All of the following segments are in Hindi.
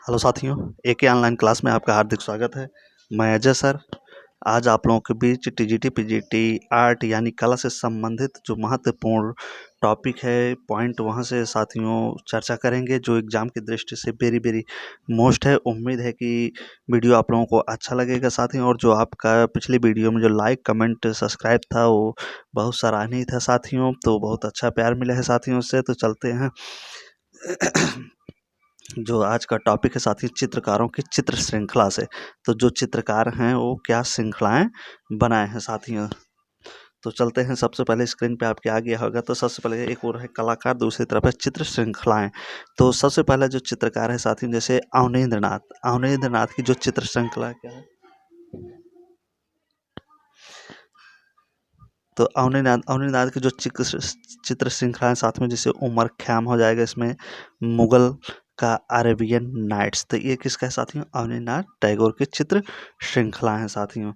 हेलो साथियों, एके ऑनलाइन क्लास में आपका हार्दिक स्वागत है। मैं अजय सर आज आप लोगों के बीच टीजीटी पीजीटी आर्ट यानी कला से संबंधित जो महत्वपूर्ण टॉपिक है, पॉइंट वहां से साथियों चर्चा करेंगे जो एग्जाम की दृष्टि से वेरी वेरी मोस्ट है। उम्मीद है कि वीडियो आप लोगों को अच्छा लगेगा साथियों, और जो आपका पिछली वीडियो में जो लाइक कमेंट सब्सक्राइब था वो बहुत सराहनीय था साथियों, तो बहुत अच्छा प्यार मिला है साथियों से। तो चलते हैं जो आज का टॉपिक है साथी, चित्रकारों की चित्र श्रृंखला से। तो जो चित्रकार हैं वो क्या श्रृंखलाएं बनाए हैं साथियों। तो चलते हैं, सबसे पहले स्क्रीन पे आपके आ गया होगा। तो सबसे पहले एक और है कलाकार, दूसरी तरफ है चित्र श्रृंखलाएं। तो सबसे पहला जो चित्रकार है साथियों, जैसे अवनींद्र नाथ की जो चित्र श्रृंखला क्या है, तो अवनीनाथ की जो चित्र श्रृंखला है साथ में, जैसे उमर ख़याम हो जाएगा इसमें, मुगल का अरेबियन नाइट्स। तो ये किसका है साथियों, अवनीनाथ टैगोर की चित्र श्रृंखला है साथियों।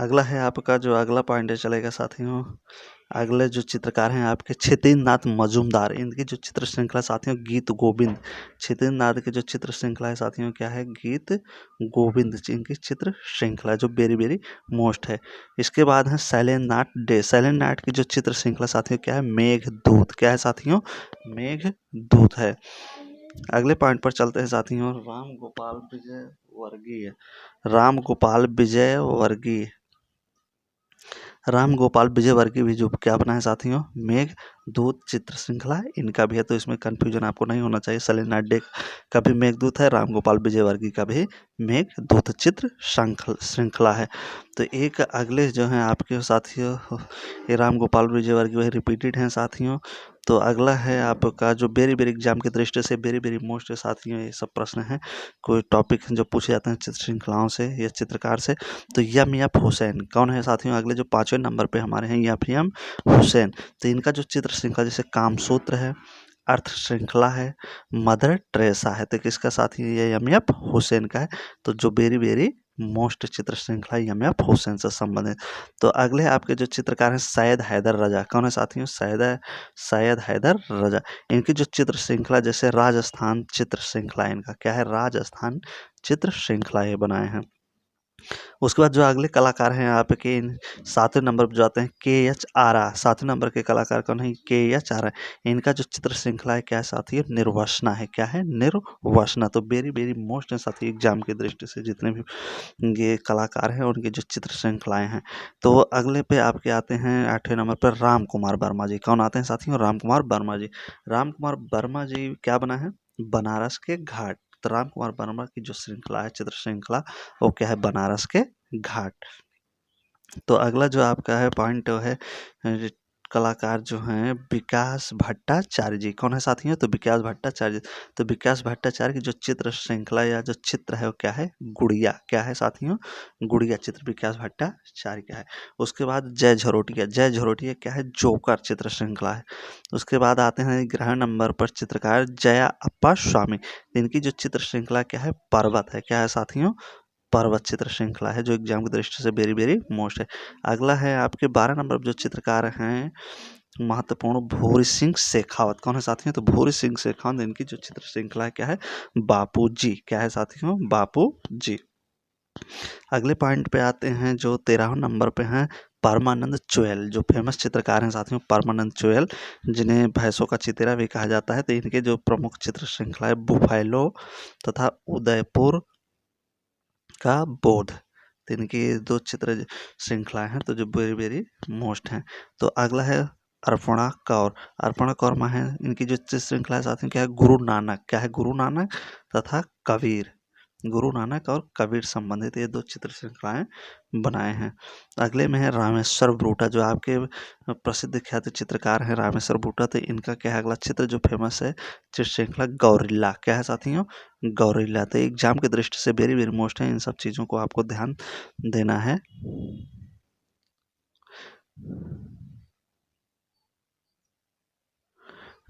अगला है आपका जो अगला पॉइंट चलेगा साथियों, अगले जो चित्रकार हैं आपके क्षितिज नाथ मजूमदार, इनकी जो चित्र श्रृंखला साथियों गीत गोविंद। क्षितिज नाथ की जो चित्र श्रृंखला है साथियों क्या है, गीत गोविंद इनकी चित्र श्रृंखला जो वेरी वेरी मोस्ट है। इसके बाद है शैलेंद्र नाथ की जो चित्र श्रृंखला साथियों क्या है, मेघदूत। क्या है साथियों, मेघदूत है। अगले पॉइंट पर चलते हैं साथियों, राम गोपाल विजय वर्गीय। राम गोपाल विजयवर्गीय भी जो क्या बना है साथियों, मेघदूत चित्र श्रृंखला इनका भी है। तो इसमें कंफ्यूजन आपको नहीं होना चाहिए, शैलेंद्र नाथ का भी मेघदूत है, राम गोपाल विजयवर्गीय का भी मेघदूत चित्र श्रृंखला है। तो एक अगले जो हैं आपके साथियों, ये राम गोपाल विजयवर्गीय वही रिपीटेड हैं साथियों। तो अगला है आपका जो वेरी वेरी एग्जाम की दृष्टि से वेरी वेरी मोस्ट साथियों, ये सब प्रश्न हैं, कोई टॉपिक जो पूछे जाते हैं चित्र श्रृंखलाओं से या चित्रकार से। तो यमयाफ हुसैन कौन है साथियों, अगले जो 5वें नंबर पे हमारे हैं यमयाफ हुसैन। तो इनका जो चित्र श्रृंखला जैसे कामसूत्र है, अर्थ श्रृंखला है, मदर टेरेसा है। तो किसका साथी ये यमयाफ हुसैन का है। तो जो वेरी वेरी मोस्ट चित्र श्रृंखला यमयाफ हुसैन से संबंधित। तो अगले आपके जो चित्रकार हैं सैयद हैदर रजा, कौन है साथियों, सैयद हैदर रजा। इनकी जो चित्र श्रृंखला जैसे राजस्थान चित्र श्रृंखला, इनका क्या है, राजस्थान चित्र श्रृंखला ये बनाए हैं। उसके बाद जो अगले कलाकार हैं आपके 7वें नंबर पर जाते हैं के एच आरा। 7वें नंबर के कलाकार कौन है, के एच आरा। इनका जो चित्र श्रृंखला है क्या है साथी, निर्वासना है। क्या है, निर्वासना। तो वेरी वेरी मोस्ट है साथी एग्जाम की दृष्टि से जितने भी ये कलाकार हैं उनकी जो चित्र श्रृंखलाएं हैं। तो अगले पे आपके आते हैं 8वें नंबर पर राम कुमार वर्मा जी। कौन आते हैं साथियों, राम कुमार वर्मा जी। राम कुमार वर्मा जी क्या बना है, बनारस के घाट। तो राम कुमार वर्मा की जो श्रृंखला है चित्र श्रृंखला वो क्या है, बनारस के घाट। तो अगला जो आपका है पॉइंट है कलाकार जो हैं विकास भट्टाचार्य जी। कौन है साथियों, तो विकास भट्टाचार्य। तो विकास भट्टाचार्य की जो चित्र श्रृंखला या जो चित्र है वो क्या है, गुड़िया। क्या है साथियों, गुड़िया चित्र विकास भट्टाचार्य का है। उसके बाद जय झरोटिया क्या है, जोकर चित्र श्रृंखला है। उसके बाद आते हैं 11 नंबर पर चित्रकार जया अप्पा स्वामी। इनकी जो चित्र श्रृंखला क्या है, पर्वत है। क्या है साथियों, पर्वत चित्र श्रृंखला है जो एग्जाम की दृष्टि से वेरी वेरी मोस्ट है। अगला है आपके 12 नंबर पर जो चित्रकार हैं महत्वपूर्ण, भूरी सिंह शेखावत। कौन है साथियों, तो भूरी सिंह शेखावत। इनकी जो चित्र श्रृंखला है क्या है, बापू जी। क्या है साथियों, बापू जी। अगले पॉइंट पे आते हैं जो 13 नंबर पे हैं परमानंद चोयल। जो फेमस चित्रकार हैं साथियों परमानंद चोयल, जिन्हें भैंसों का चितेरा भी कहा जाता है। तो इनके जो प्रमुख चित्र श्रृंखला है बुफैलो तथा उदयपुर का बोध। तो इनकी 2 चित्र श्रृंखलाएं हैं तो जो वेरी वेरी मोस्ट हैं। तो अगला है अर्पणा कौर। अर्पणा कौर में है, इनकी जो चित्र श्रृंखला है साथियों क्या है, गुरु नानक। क्या है, गुरु नानक तथा कबीर। गुरु नानक और कबीर संबंधित ये 2 चित्र श्रृंखलाएं बनाए हैं। अगले में है रामेश्वर ब्रूटा, जो आपके प्रसिद्ध ख्याति चित्रकार हैं रामेश्वर ब्रूटा। तो इनका क्या है अगला चित्र जो फेमस है चित्र श्रृंखला गौरिल्ला। क्या है साथियों, गौरिल्ला। तो एग्जाम की दृष्टि से वेरी वेरी मोस्ट है, इन सब चीज़ों को आपको ध्यान देना है।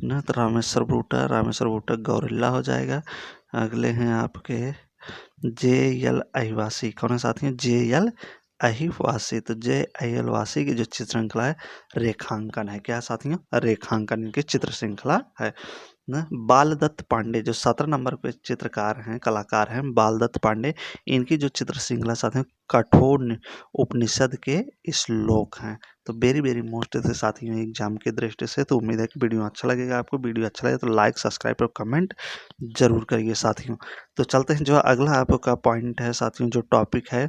ना तो रामेश्वर ब्रूटा गौरिल्ला हो जाएगा। अगले हैं आपके जे एल अहिवासी। कौन है साथियों, जे एल अहिवासी, तो JIL वासी की जो चित्र श्रृंखला है रेखांकन है। क्या है साथियों? रेखांकन इनकी चित्र श्रृंखला है ना। बालदत्त पांडे जो 17 नंबर पे चित्रकार हैं, कलाकार हैं, बालदत्त पांडे, इनकी जो चित्र श्रृंखला साथियों कठोर उपनिषद के श्लोक हैं। तो वेरी वेरी मोस्ट थे साथियों एग्जाम की दृष्टि से। तो उम्मीद है कि वीडियो अच्छा लगेगा आपको। वीडियो अच्छा लगे तो लाइक, सब्सक्राइब और कमेंट जरूर करिए साथियों। तो चलते हैं, जो अगला आपका पॉइंट है साथियों, जो टॉपिक है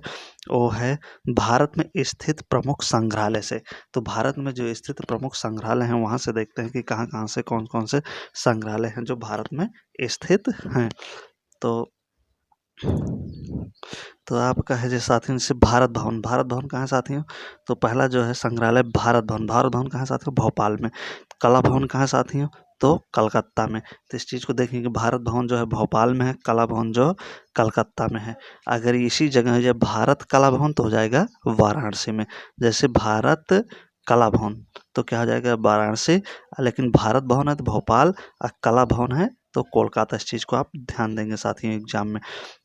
वो है भारत में स्थित प्रमुख संग्रहालय से। तो भारत में जो स्थित प्रमुख संग्रहालय हैं वहाँ से देखते हैं कि कहाँ कहाँ से कौन कौन से संग्रहालय हैं जो भारत में स्थित हैं। तो आपका है जो साथियों, जैसे भारत भवन। भारत भवन कहाँ है साथियों? तो पहला जो है संग्रहालय भारत भवन। भारत भवन कहाँ है साथियों? भोपाल में। कला भवन कहाँ है साथियों? तो कलकत्ता में। तो इस चीज़ को देखें कि भारत भवन जो है भोपाल में है, कला भवन जो कलकत्ता में है। अगर इसी जगह जो भारत कला भवन तो हो जाएगा वाराणसी में। जैसे भारत कला भवन तो क्या हो जाएगा? वाराणसी। लेकिन भारत भवन है तो भोपाल, और कला भवन है तो कोलकाता। इस चीज़ को आप ध्यान देंगे साथियों एग्जाम में।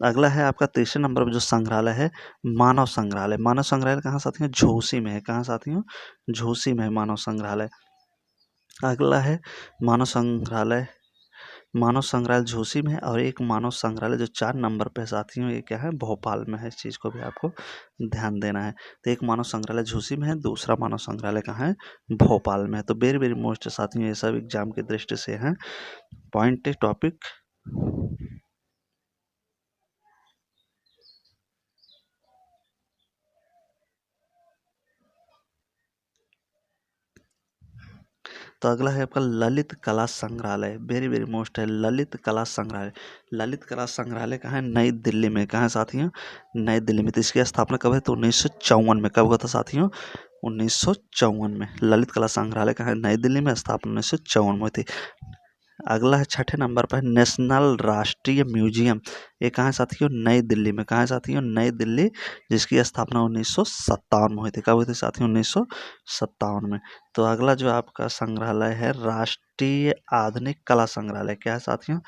अगला है आपका तीसरे नंबर पर जो संग्रहालय है मानव संग्रहालय। मानव संग्रहालय कहाँ साथियों? झूसी में है। कहाँ साथियों? झूसी में है मानव संग्रहालय। अगला है मानव संग्रहालय, मानव संग्रहालय झूसी में है। और एक मानव संग्रहालय जो 4 नंबर पे साथियों, ये क्या है? भोपाल में है। इस चीज़ को भी आपको ध्यान देना है। तो एक मानव संग्रहालय झूसी में है, दूसरा मानव संग्रहालय कहाँ है? भोपाल में है। तो वेरी वेरी मोस्ट साथियों ये सब एग्जाम की दृष्टि से हैं पॉइंट टॉपिक। तो अगला है आपका ललित कला संग्रहालय। वेरी वेरी मोस्ट है ललित कला संग्रहालय। ललित कला संग्रहालय कहाँ है? नई दिल्ली में। कहाँ है साथियों? नई दिल्ली में। तो इसकी स्थापना कब है? तो 1954 में। कब हुआ था साथियों? 1954 में। ललित कला संग्रहालय कहाँ है? नई दिल्ली में। स्थापना 1954 में हुई थी। अगला है छठे नंबर पर नेशनल राष्ट्रीय म्यूजियम। ये कहाँ है साथियों? नई दिल्ली में। कहाँ है साथियों? नई दिल्ली, जिसकी स्थापना 1957 में हुई थी। कब हुई थी साथियों? 1957 में। तो अगला जो आपका संग्रहालय है राष्ट्रीय आधुनिक कला संग्रहालय। क्या है साथियों?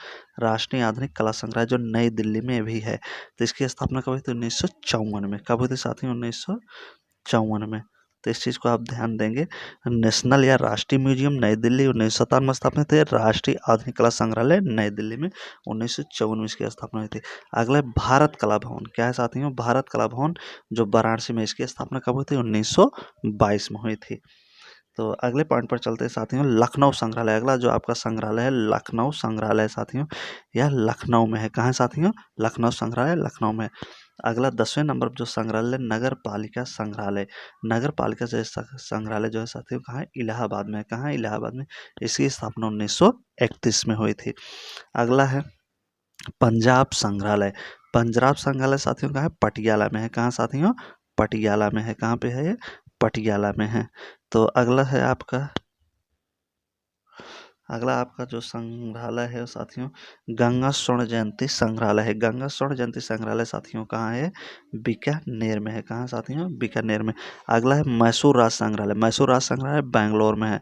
राष्ट्रीय आधुनिक कला संग्रहालय जो नई दिल्ली में भी है। तो इसकी स्थापना कब हुई थी? 1954 में। कब हुई थी साथियों? 1954 में। तो इस चीज़ को आप ध्यान देंगे। नेशनल या राष्ट्रीय म्यूजियम नई दिल्ली 1957 में स्थापित है। राष्ट्रीय आधुनिक कला संग्रहालय नई दिल्ली में 1954 में इसकी स्थापना हुई थी। अगला भारत कला भवन। क्या है साथियों? भारत कला भवन जो वाराणसी में, इसकी स्थापना कब हुई थी? 1922 में हुई थी। तो अगले पॉइंट पर चलते हैं साथियों, लखनऊ संग्रहालय। अगला जो आपका संग्रहालय है लखनऊ संग्रहालय साथियों, यह लखनऊ में है। कहाँ है साथियों? लखनऊ संग्रहालय लखनऊ में। अगला 10वें नंबर पर जो संग्रहालय नगर पालिका संग्रहालय। नगर पालिका से संग्रहालय जो है साथियों कहाँ है? इलाहाबाद में। कहाँ है? इलाहाबाद में। इसकी स्थापना 1931 में हुई थी। अगला है पंजाब संग्रहालय। पंजाब संग्रहालय साथियों कहाँ है? पटियाला में है। कहाँ साथियों? पटियाला में है। कहाँ पे है ये? पटियाला में है। तो अगला आपका जो संग्रहालय है साथियों गंगा स्वर्ण जयंती संग्रहालय है। गंगा स्वर्ण जयंती संग्रहालय साथियों कहाँ है? बीकानेर में है। कहाँ साथियों? बीकानेर में। अगला है मैसूर राज संग्रहालय। मैसूर राज संग्रहालय बेंगलोर में है।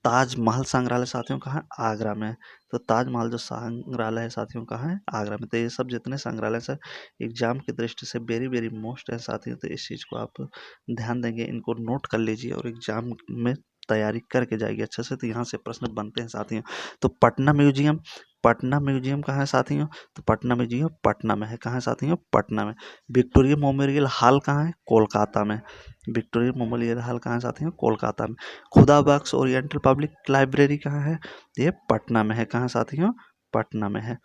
ताजमहल संग्रहालय साथियों कहाँ है? आगरा में है। तो ताजमहल जो संग्रहालय है साथियों कहाँ है? आगरा में। तो ये सब जितने संग्रहालय से एग्जाम की दृष्टि से वेरी वेरी मोस्ट है साथियों। तो इस चीज़ को आप ध्यान देंगे, इनको नोट कर लीजिए और एग्जाम में तैयारी करके जाइए अच्छे से। तो यहाँ से प्रश्न बनते हैं साथियों। तो पटना म्यूजियम, पटना म्यूजियम कहाँ है साथियों? तो पटना म्यूजियम पटना में है। कहाँ है साथियों? पटना में। विक्टोरिया मेमोरियल हॉल कहाँ है? कोलकाता में। विक्टोरिया मेमोरियल हॉल कहाँ है साथियों? कोलकाता में। खुदा बख्श ओरिएंटल पब्लिक लाइब्रेरी कहाँ है? ये पटना में है। कहाँ साथियों? पटना में है।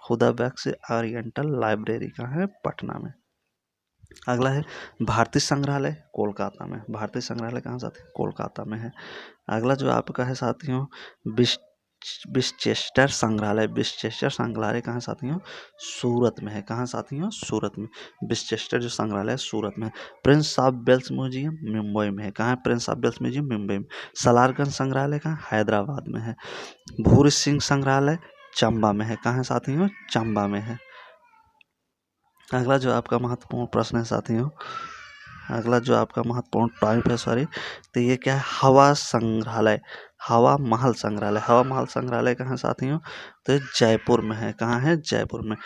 खुदा बख्श ओरिएंटल लाइब्रेरी कहाँ है? पटना में। अगला है भारतीय संग्रहालय कोलकाता में। भारतीय संग्रहालय कहाँ साथियों? कोलकाता में है। अगला जो आपका है साथियों विस्चेस्टर संग्रहालय। विस्चेस्टर संग्रहालय कहाँ साथियों? सूरत में है। कहाँ साथियों? सूरत में। विस्चेस्टर जो संग्रहालय है सूरत में। Prince of Wales Museum Mumbai में है। कहाँ है Prince of Wales Museum? Mumbai में। सलारगंज संग्रहालय कहाँ? हैदराबाद में है। भूरी सिंह संग्रहालय चंबा में है। कहाँ है साथियों? चंबा में है। अगला जो आपका महत्वपूर्ण प्रश्न है साथियों, अगला जो आपका महत्वपूर्ण पॉइंट है सॉरी, तो ये क्या है? हवा संग्रहालय, हवा महल संग्रहालय। हवा महल संग्रहालय कहाँ साथियों? तो ये जयपुर में है। कहाँ है? जयपुर में।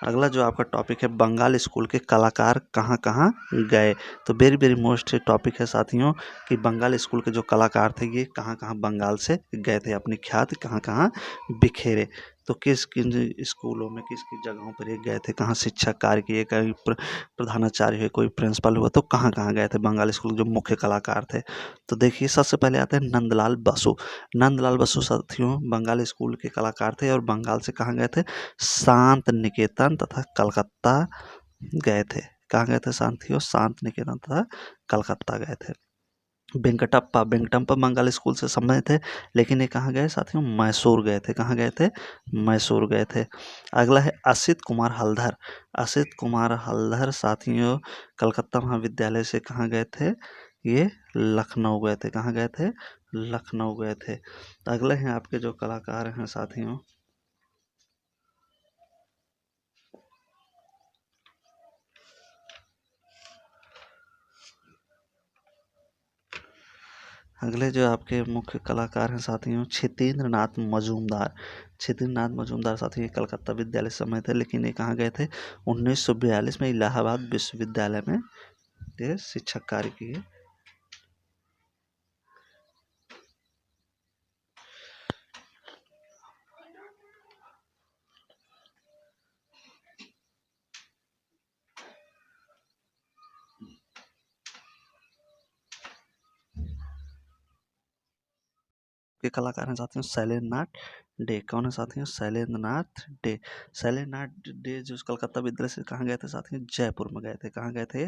अगला जो आपका टॉपिक है, बंगाल स्कूल के कलाकार कहाँ कहाँ गए। तो वेरी वेरी मोस्ट टॉपिक है साथियों कि बंगाल स्कूल के जो कलाकार थे ये कहाँ कहाँ बंगाल से गए थे, अपनी ख्याति कहाँ कहाँ बिखेरे। तो किस किन स्कूलों में किस किस जगहों पर ये गए थे, कहाँ शिक्षा कार्य किए, कहीं प्रधानाचार्य हुए, कोई प्रिंसिपल हुआ, तो कहाँ कहाँ गए थे बंगाल स्कूल के जो मुख्य कलाकार थे। तो देखिए सबसे पहले आते हैं नंदलाल बसु। नंदलाल बसु साथियों बंगाल स्कूल के कलाकार थे और बंगाल से कहाँ गए थे, शांत निकेतन तथा कलकत्ता गए थे। कहाँ गए थे साथियों, शांत निकेतन तथा कलकत्ता गए थे। वेंकटप्पा, वेंकटप्पा बंगाल स्कूल से संबंधित थे, लेकिन ये कहाँ गए साथियों, मैसूर गए थे। कहाँ गए थे, मैसूर गए थे। अगला है असित कुमार हल्दर। असित कुमार हल्दर साथियों कलकत्ता महाविद्यालय से कहाँ गए थे, ये लखनऊ गए थे। कहाँ गए थे, लखनऊ गए थे। अगले हैं आपके जो कलाकार हैं साथियों, अगले जो आपके मुख्य कलाकार हैं साथियों, क्षितेंद्र नाथ मजूमदार। क्षितेंद्र नाथ मजूमदार साथियों कलकत्ता विद्यालय से समय थे, लेकिन ये कहाँ गए थे, 1942 में इलाहाबाद विश्वविद्यालय में ये शिक्षक कार्य किए। के कलाकार हैं साथियों शैलेंद्र नाथ डे। कौन है साथियों, शैलेंद्र नाथ डे। शैलेंद्र नाथ डे जो कलकत्ता विद्यालय से कहाँ गए थे साथियों, जयपुर में गए थे। कहाँ गए थे,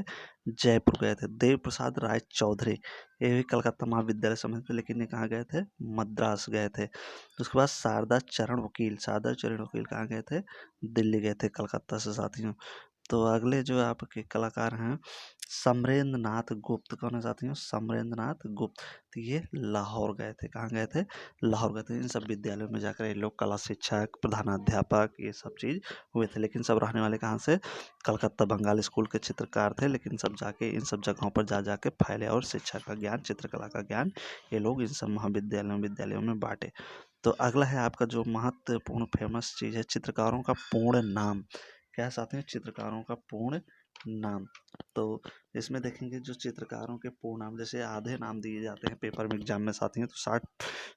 जयपुर गए थे। देव प्रसाद राय चौधरी, ये भी कलकत्ता महाविद्यालय समय थे, लेकिन ये कहाँ गए थे, मद्रास गए थे। उसके बाद शारदा चरण वकील, शारदा चरण वकील कहाँ गए थे, दिल्ली गए थे कलकत्ता से साथियों। तो अगले जो आपके कलाकार हैं समरेंद्र नाथ गुप्त। कौन है साथियों, समरेंद्र नाथ गुप्त। तो ये लाहौर गए थे। कहाँ गए थे, लाहौर गए थे। इन सब विद्यालयों में जाकर ये लोग कला शिक्षक, प्रधानाध्यापक, ये सब चीज़ हुए थे, लेकिन सब रहने वाले कहाँ से, कलकत्ता बंगाल स्कूल के चित्रकार थे, लेकिन सब जाके इन सब जगहों पर जा जाके फैले और शिक्षा का ज्ञान, चित्रकला का ज्ञान ये लोग इन सब महाविद्यालयों विद्यालयों में बांटे। तो अगला है आपका जो महत्वपूर्ण फेमस चीज़ है, चित्रकारों का पूर्ण नाम। क्या साथ हैं, चित्रकारों का पूर्ण नाम। तो इसमें देखेंगे जो चित्रकारों के पूर्ण नाम, जैसे आधे नाम दिए जाते हैं पेपर में एग्जाम में साथी हैं, तो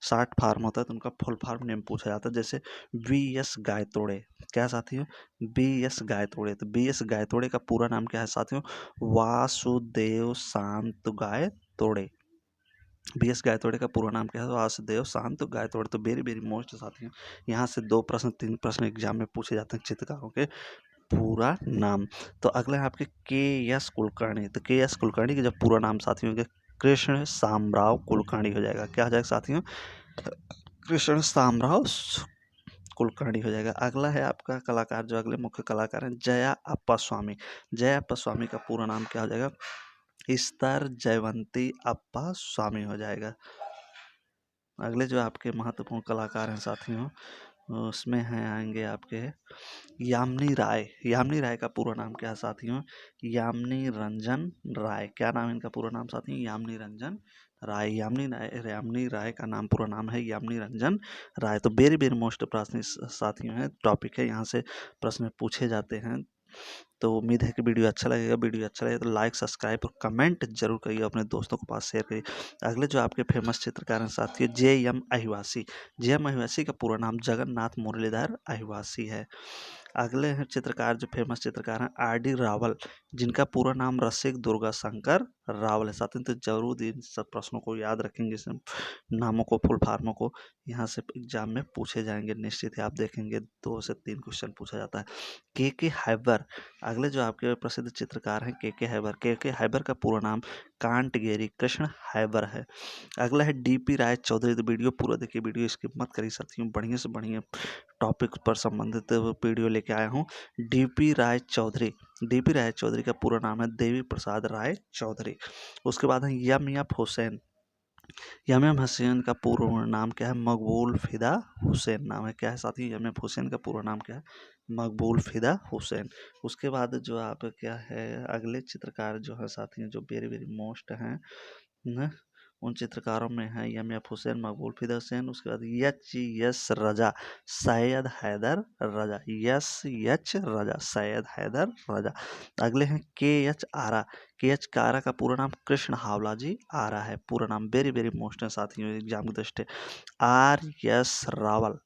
60 फार्म होता है, तो उनका फुल फार्म नेम पूछा जाता है। जैसे V.S. गायतोड़े। क्या साथियों, B.S. गायतोड़े। तो B.S. गायतोड़े का पूरा नाम क्या है साथियों, वासुदेव शांत गायतोड़े। B.S. गायतोड़े का पूरा नाम क्या है, वासुदेव शांत गायतोड़े। तो वेरी वेरी मोस्ट साथियों यहाँ से 2 प्रश्न 3 प्रश्न एग्जाम में पूछे जाते हैं चित्रकारों के पूरा नाम। तो अगला है आपके K.S. कुलकर्णी। तो K.S. कुलकर्णी का जब पूरा नाम साथियों के कृष्ण शामराव कुलकर्णी हो जाएगा। क्या हो जाएगा साथियों, कृष्ण शामराव कुलकर्णी हो जाएगा। अगला है आपका कलाकार, जो अगले मुख्य कलाकार हैं जया अप्पा स्वामी। जया अप्पा स्वामी का पूरा नाम क्या हो जाएगा, स्तर जयवंती अप्पा स्वामी हो जाएगा। अगले जो आपके महत्वपूर्ण कलाकार हैं साथियों उसमें हैं आएंगे आपके यामिनी राय। यामिनी राय का पूरा नाम क्या है साथियों, यामिनी रंजन राय। क्या नाम है इनका पूरा नाम साथियों, यामिनी रंजन राय। यामिनी राय का नाम पूरा नाम है यामिनी रंजन राय। तो वेरी वेरी मोस्ट प्रश्न साथियों है, टॉपिक है, यहाँ से प्रश्न पूछे जाते हैं। तो उम्मीद है कि वीडियो अच्छा लगेगा। वीडियो अच्छा लगे तो लाइक सब्सक्राइब और कमेंट जरूर करिए, अपने दोस्तों के पास शेयर करिए। अगले जो आपके फेमस चित्रकार हैं साथियों J.M. अहिवासी। J.M. अहिवासी का पूरा नाम जगन्नाथ मुरलीधर अहिवासी है। अगले हैं चित्रकार, जो फेमस चित्रकार हैं R.D. रावल, जिनका पूरा नाम रसिक दुर्गा शंकर रावल है। साथियों तो जरूर इन सब प्रश्नों को याद रखेंगे, इस नामों को, फुल फार्मों को, यहाँ से एग्जाम में पूछे जाएंगे निश्चित ही। आप देखेंगे 2 से 3 क्वेश्चन पूछा जाता है। के हैबर। अगले जो आपके प्रसिद्ध चित्रकार हैं के हैबर। के हैबर का पूरा नाम कांटगेरी कृष्ण हैबर है। अगला है D.P. राय चौधरी। तो वीडियो पूरा देखिए, वीडियो स्किप मत करिए साथियों, बढ़िया से बढ़िया टॉपिक पर संबंधित वीडियो लेके आया हूँ। D.P. राय चौधरी। D.P. राय चौधरी का पूरा नाम है देवी प्रसाद राय चौधरी। उसके बाद है यम हुसैन। यम हुसैन का पूरा नाम क्या है, मकबूल फिदा हुसैन नाम है। क्या है साथी, यम हुसैन का पूरा नाम क्या है, मकबूल फिदा हुसैन। उसके बाद जो आप क्या है, अगले चित्रकार जो है साथी जो वेरी वेरी मोस्ट हैं न, उन चित्रकारों में हैं एम.एफ. हुसैन, मकबूल फिदा हुसैन, उसके बाद एच.एस. रजा, सैयद हैदर रजा, एच रजा, सैयद हैदर रजा। अगले हैं के.एच. आरा। के.एच. आरा का पूरा नाम कृष्ण हावला जी आरा है, पूरा नाम वेरी वेरी मोस्ट है साथियों एग्जाम की दृष्टि। आर.एस. रावल,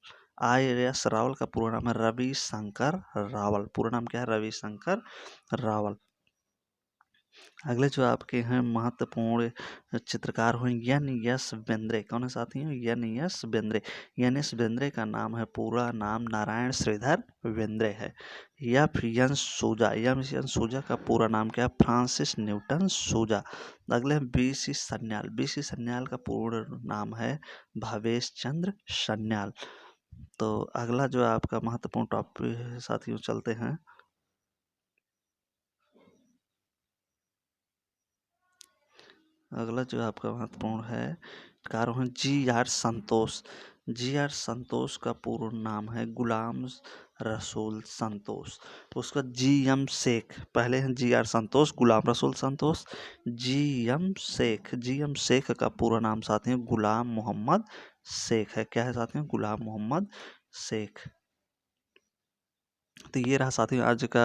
आर.एस. रावल का पूरा नाम है रविशंकर रावल, पूरा नाम क्या है रविशंकर रावल। अगले जो आपके हैं महत्वपूर्ण चित्रकार हुए एन.एस. बेंद्रे, कौन है साथियों एन.एस. बेंद्रे। एन.एस. बेंद्रे का नाम है पूरा नाम नारायण श्रीधर बेंद्रे है। एफ.एन. सूजा, एम.एन. सूजा का पूरा नाम क्या है फ्रांसिस न्यूटन सूजा। अगले हैं बी.सी. सन्याल, बी.सी. सन्याल का पूर्ण नाम है भावेश चंद्र सन्याल। तो अगला जो आपका महत्वपूर्ण टॉपिक है साथियों चलते हैं। अगला जो आपका महत्वपूर्ण है कारण जी.आर. संतोष। जी.आर. संतोष का पूर्ण नाम है गुलाम रसूल संतोष। उसका जी.एम. शेख, पहले हैं जी.आर. संतोष, गुलाम रसूल संतोष, जी.एम. शेख। जी.एम. शेख का पूरा नाम साथियों गुलाम मोहम्मद शेख है। क्या है साथियों गुलाम मोहम्मद शेख। तो ये रहा साथियों आज का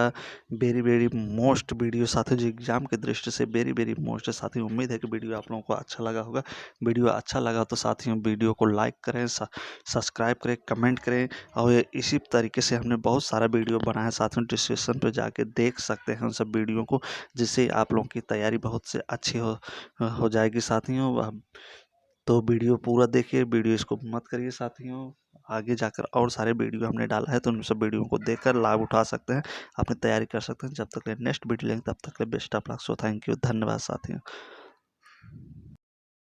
वेरी वेरी मोस्ट वीडियो साथियों जो एग्जाम की दृष्टि से वेरी वेरी मोस्ट है साथियों। उम्मीद है कि वीडियो आप लोगों को अच्छा लगा होगा। वीडियो अच्छा लगा तो साथियों वीडियो को लाइक करें, सब्सक्राइब करें, कमेंट करें। और इसी तरीके से हमने बहुत सारा वीडियो बनाया है साथियों, डिस्क्रिप्शन पे जाके देख सकते हैं उन सब वीडियो को, जिससे आप लोगों की तैयारी बहुत से अच्छी हो जाएगी साथियों। तो वीडियो पूरा देखिए, वीडियो इसको मत करिए साथियों। आगे जाकर और सारे वीडियो हमने डाला है तो उन सब वीडियो को देखकर लाभ उठा सकते हैं, अपनी तैयारी कर सकते हैं। जब तक ले नेक्स्ट वीडियो लेंगे तब तक ले best of luck. So thank you, धन्यवाद साथियों।